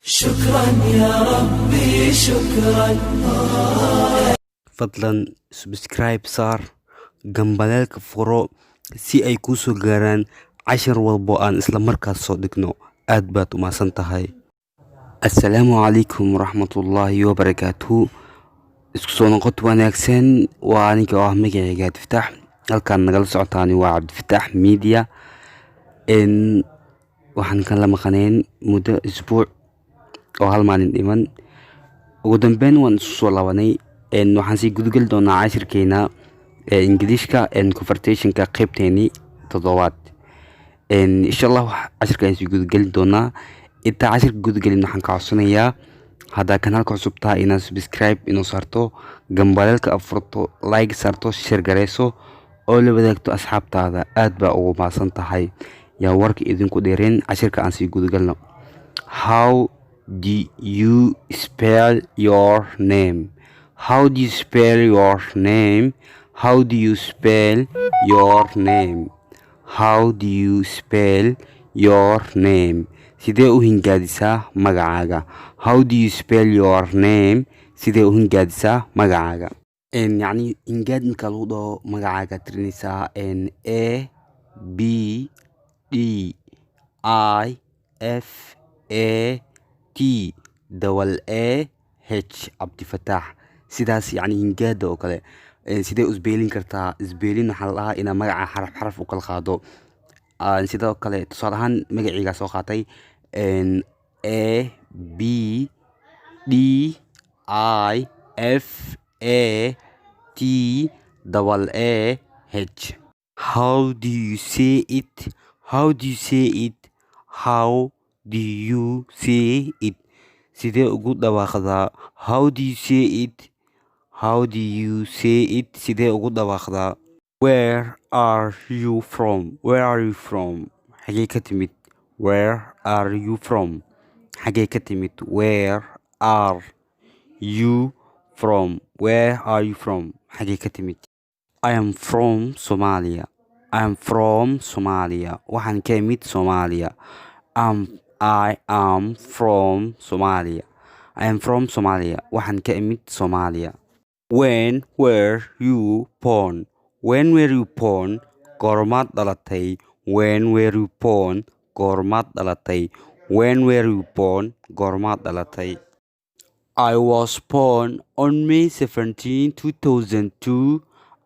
شكرا يا ربي شكرا. fadlan subscribe saar gambaleelka furo si ay kuu soo gaaraan cashar walbo aan isla markaas soo dhigno. aad baad u mahadsan tahay. assalaamu calaykum waraxmatullaahi wabarakaatuhu. isku soo noqod wanaagsan. waa aniga oo ah magacayga Cabdifataax. halkaan nagala socotaani waa Cabdifataax Media. waxaan kala maqanayn muddo isbuuc oo hal maalin dhiman. ugu dambeyn waan isu soo laabanay. waxaan sii gudgal doonaa cashirkeena ingiriishka conversationka qaybteeni toddobaad. insha allah cashirkaan sii gudgali doonaa. intaa cashirka gudgalin waxaan ka codsanayaa haddaa kanaalka cusub tahay inaad subscribe inuu saarto, gambaleelka furto, like saarto, share gareyso oo la wadaagto asxaabtaada. aad baa ugu mahadsan tahay. yaa warka idinku dheereen cashirka aan sii gudgalno. How do you spell your name? How do you spell your name? How do you spell your name? How do you spell your name? sidee u hingaadisaa magacaaga? How do you spell your name? sidee u hingaadisaa magacaaga? yacni hingaad marka lagu dhaho magacaaga tirinaysaa A B D I F A T double A H Cabdifataax. sidaas yacni hingaada oo kale. sidee u isbeelin kartaa? isbeelin waxaa la dhahaa inaa magaca xaraf xaraf u kala qaado. sidoo kale tusaale ahaan magacaygaa soo qaatay A B D I F A T double A H. How do you say it? How do you say it? How do you say it? sidee ugu dhawaaqdaa? How do you say it? How do you say it? sidee ugu dhawaaqdaa? Where are you from? Where are you from? xagee ka timid? Where are you from? xagee ka timid? Where are you from? Where are you from? xagee ka timid? I am from Somalia. I am from Somalia. waxaan ka imid Soomaaliya. I am from Somalia. I am from Somalia. waxaan ka imid Soomaaliya. When were you born? When were you born? goormaad dhalatay? When were you born? goormaad dhalatay? When were you born? goormaad dhalatay? I was born on May 17, 2002.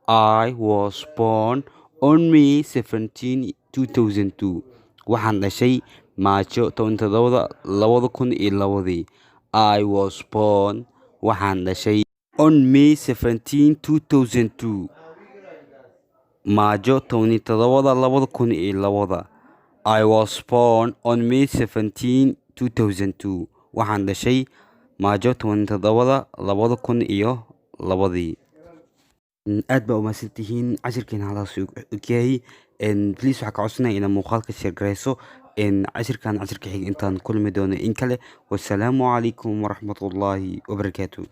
I was born on May 17, 2002. waxaan dhashay Maajo 17, 2002. I was born. waxaan dhashay on May 17, 2002. Maajo 17, 2002. I was born on May 17, 2002. waxaan dhashay Maajo 17, 2002. aad baa u mahadsantihiin. cashirkeena halaas ogyahay. please waxaa ka codsanaya inaad muuqaalka share gareyso. cashirkan cashirka xiga intaan kulmi doono in kale. wassalaamu calaykum waraxmatullaahi wabarakaatu.